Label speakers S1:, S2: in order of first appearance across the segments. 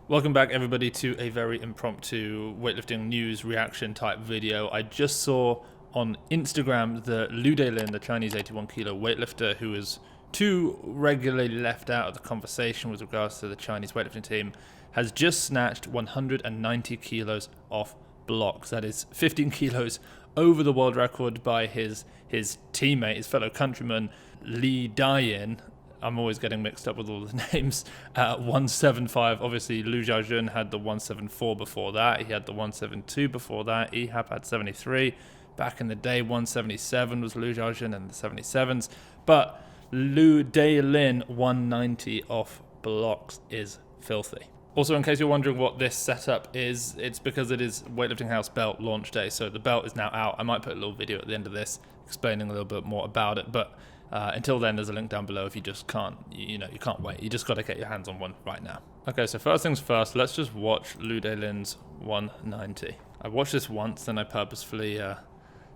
S1: Welcome back everybody to a very impromptu weightlifting news reaction type video. I just saw on Instagram that Delin, the Chinese 81 kilo weightlifter who is too regularly left out of the conversation with regards to the Chinese weightlifting team, has just snatched 190 kilos off blocks. That is 15 kilos over the world record by his teammate, his fellow countryman, Delin. I'm always getting mixed up with all the names. 175. Obviously, Liu Xiaojun had the 174 before that. He had the 172 before that. Ehab had 73. Back in the day, 177 was Liu Xiaojun and the 77s. But Delin 190 off blocks is filthy. Also, in case you're wondering what this setup is, it's because it is Weightlifting House belt launch day. So the belt is now out. I might put a little video at the end of this explaining a little bit more about it. But until then, there's a link down below if you just can't, you can't wait. You just got to get your hands on one right now. Okay, so first things first, let's just watch Delin's 190. I watched this once, and I purposefully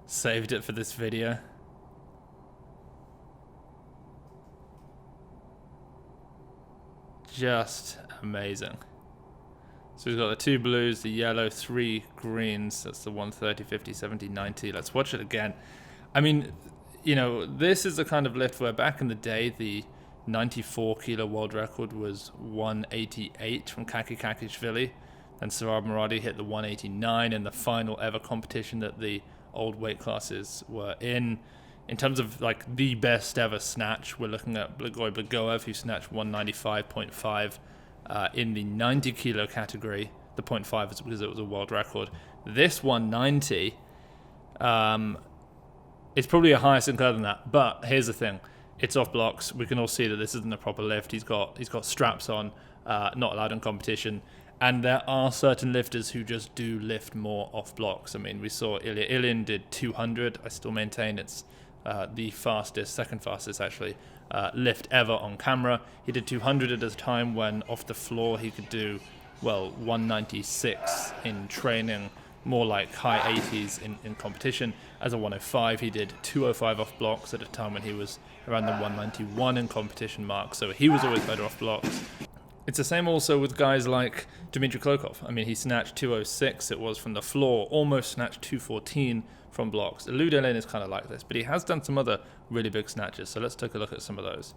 S1: saved it for this video. Just amazing. So we've got the two blues, the yellow, three greens. That's the 130, 50, 70, 90. Let's watch it again. I mean, this is the kind of lift where back in the day, the 94 kilo world record was 188 from Kaki Kakishvili. And Sarab Maradi hit the 189 in the final ever competition that the old weight classes were in. In terms of like the best ever snatch, we're looking at Blagoy Blagoev, who snatched 195.5 in the 90 kilo category. The 0.5 is because it was a world record. This 190, it's probably a higher Sinclair than that, but here's the thing. It's off blocks. We can all see that this isn't a proper lift. He's got straps on, not allowed in competition. And there are certain lifters who just do lift more off blocks. I mean, we saw Delin did 200. I still maintain it's the fastest, second fastest actually, lift ever on camera. He did 200 at a time when off the floor he could do, 196 in training, more like high 80s in competition. As a 105, he did 205 off blocks at a time when he was around the 191 in competition mark, so he was always better off blocks. It's the same also with guys like Dmitry Klokov. I mean, he snatched 206, it was from the floor, almost snatched 214 from blocks. Delin is kind of like this, but he has done some other really big snatches, so let's take a look at some of those.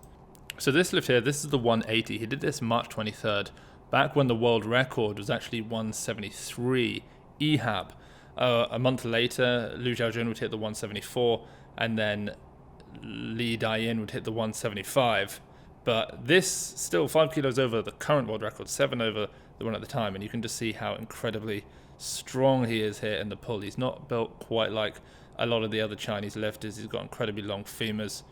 S1: So this lift here, this is the 180. He did this March 23rd, back when the world record was actually 173 Ehab. A month later, Liu Xiaojun would hit the 174, and then Delin would hit the 175. But this still 5 kilos over the current world record, 7 over the one at the time, and you can just see how incredibly strong he is here in the pull. He's not built quite like a lot of the other Chinese lifters. He's got incredibly long femurs,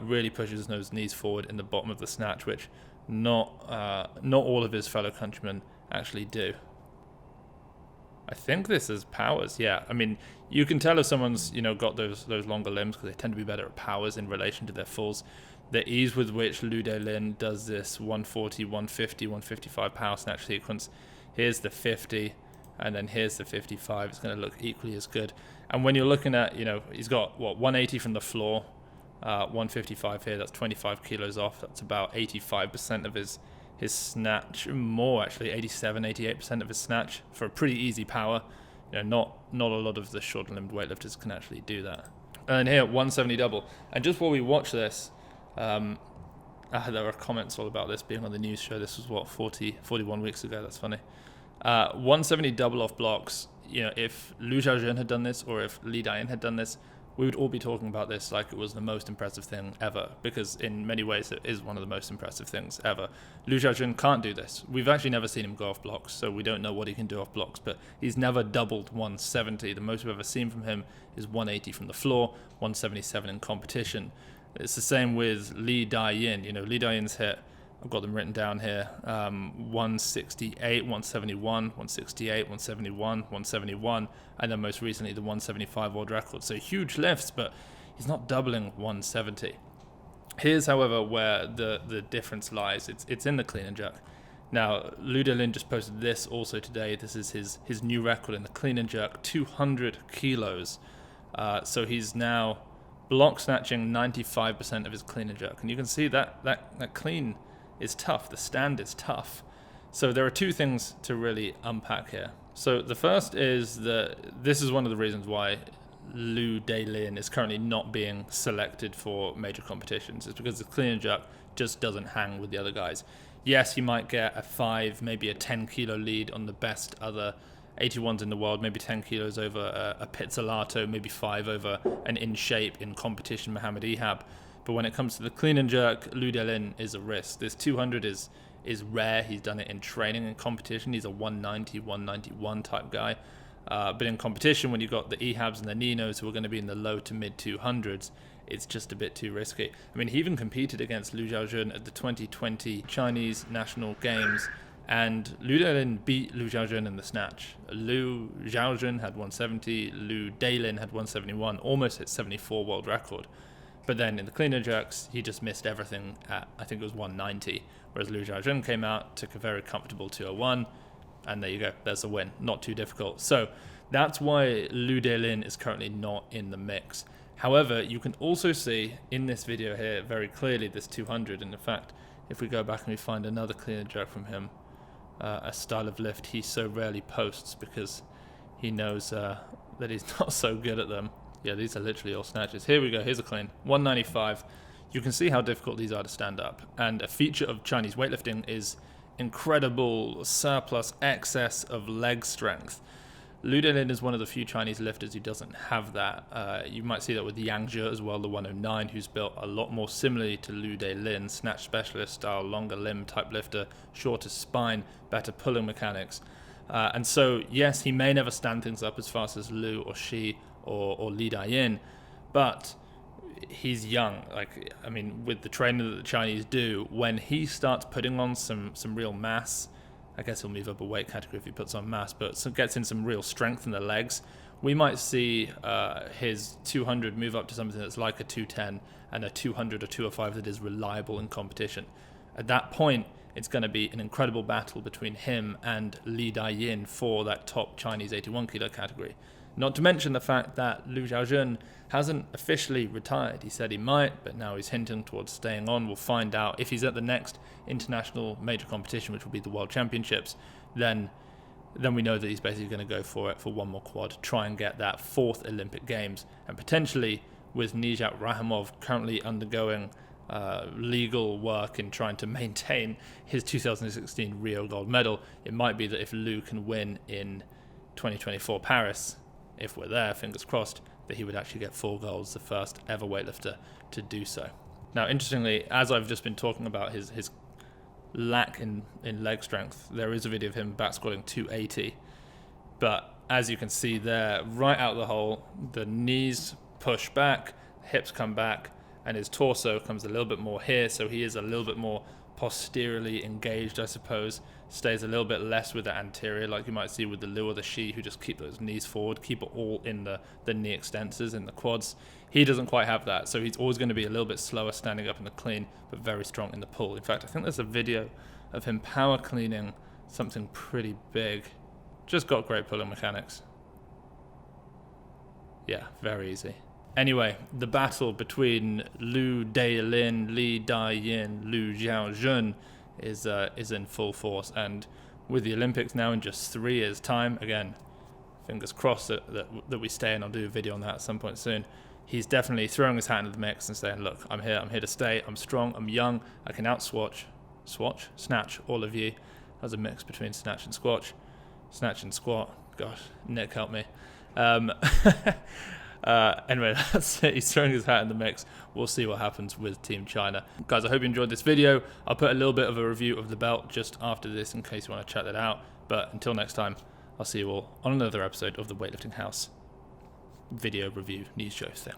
S1: really pushes those knees forward in the bottom of the snatch, which not all of his fellow countrymen actually do. I think this is powers, yeah. I mean, you can tell if someone's, got those longer limbs because they tend to be better at powers in relation to their fulls. The ease with which Delin does this 140, 150, 155 power snatch sequence. Here's the 50, and then here's the 55. It's going to look equally as good. And when you're looking at, he's got, 180 from the floor, 155 here. That's 25 kilos off. That's about 85% of his snatch, more actually, 87, 88% of his snatch for a pretty easy power. Not a lot of the short-limbed weightlifters can actually do that. And here, 170 double. And just while we watch this, there are comments all about this being on the news show. This was 41 weeks ago. That's funny. 170 double off blocks. If Liu Xiaojun had done this, or if Delin had done this, we would all be talking about this like it was the most impressive thing ever, because in many ways it is one of the most impressive things ever. Liu Xiaojun can't do this. We've actually never seen him go off blocks, so we don't know what he can do off blocks, but he's never doubled 170. The most we've ever seen from him is 180 from the floor, 177 in competition. It's the same with Delin. Delin's hit, I've got them written down here, 168, 171, 168, 171, 171, and then most recently the 175 world record. So huge lifts, but he's not doubling 170. Here's, however, where the difference lies. It's in the clean and jerk. Now, Delin just posted this also today. This is his new record in the clean and jerk, 200 kilos. So he's now block snatching 95% of his clean and jerk. And you can see that clean is tough. The stand is tough. So there are two things to really unpack here. So the first is that this is one of the reasons why Delin is currently not being selected for major competitions. It's because the clean and jerk just doesn't hang with the other guys. Yes, he might get a 5, maybe a 10 kilo lead on the best other 81s in the world, maybe 10 kilos over a Pizzolato, maybe 5 over an in shape in competition Mohamed Ehab. But when it comes to the clean and jerk, Delin is a risk. This 200 is rare. He's done it in training and competition. He's a 190, 191 type guy. But in competition, when you've got the Ehabs and the Ninos who are going to be in the low to mid 200s, it's just a bit too risky. I mean, he even competed against Liu Xiaojun at the 2020 Chinese National Games, and Delin beat Liu Xiaojun in the snatch. Liu Xiaojun had 170, Delin had 171, almost hit 74 world record. But then in the clean and jerks, he just missed everything at, I think it was 190, whereas Liu Xiaojun came out, took a very comfortable 201, and there you go, there's a win. Not too difficult. So that's why Delin is currently not in the mix. However, you can also see in this video here very clearly this 200, and in fact, if we go back and we find another clean and jerk from him, a style of lift he so rarely posts because he knows that he's not so good at them. Yeah, these are literally all snatches. Here we go, here's a clean, 195. You can see how difficult these are to stand up. And a feature of Chinese weightlifting is incredible surplus excess of leg strength. Delin is one of the few Chinese lifters who doesn't have that. You might see that with Yang Zhe as well, the 109, who's built a lot more similarly to Delin, snatch specialist style, longer limb type lifter, shorter spine, better pulling mechanics. And so, yes, he may never stand things up as fast as Liu or Shi or Li Dayin, but he's young. Like, I mean, with the training that the Chinese do, when he starts putting on some real mass, I guess he'll move up a weight category if he puts on mass, but gets in some real strength in the legs, we might see his 200 move up to something that's like a 210 and a 200 or 205 that is reliable in competition. At that point, it's going to be an incredible battle between him and Li Dayin for that top Chinese 81 kilo category. Not to mention the fact that Liu Xiaojun hasn't officially retired. He said he might, but now he's hinting towards staying on. We'll find out if he's at the next international major competition, which will be the World Championships. Then we know that he's basically going to go for it for one more quad, try and get that 4th Olympic Games, and potentially with Nijat Rahimov currently undergoing legal work in trying to maintain his 2016 Rio gold medal, it might be that if Liu can win in 2024 Paris, if we're there, fingers crossed, that he would actually get 4 golds, the first ever weightlifter to do so. Now, interestingly, as I've just been talking about his lack in leg strength, there is a video of him back squatting 280, but as you can see there, right out the hole, the knees push back, hips come back, and his torso comes a little bit more here, so he is a little bit more posteriorly engaged, I suppose, stays a little bit less with the anterior, like you might see with the Liu or the Shi, who just keep those knees forward, keep it all in the knee extensors, in the quads. He doesn't quite have that, so he's always going to be a little bit slower standing up in the clean, but very strong in the pull. In fact, I think there's a video of him power cleaning something pretty big. Just got great pulling mechanics. Yeah, very easy. Anyway, the battle between Delin, Li Dayin, Liu Xiaojun is in full force, and with the Olympics now in just 3 years' time, again, fingers crossed that we stay, and I'll do a video on that at some point soon. He's definitely throwing his hat into the mix and saying, look, I'm here to stay, I'm strong, I'm young, I can snatch all of you. That's a mix between snatch and squash. Snatch and squat. Gosh, Nick, help me. Anyway, that's it. He's throwing his hat in the mix. We'll see what happens with Team China. Guys, I hope you enjoyed this video. I'll put a little bit of a review of the belt just after this in case you want to check that out. But until next time, I'll see you all on another episode of the Weightlifting House video review news show thing.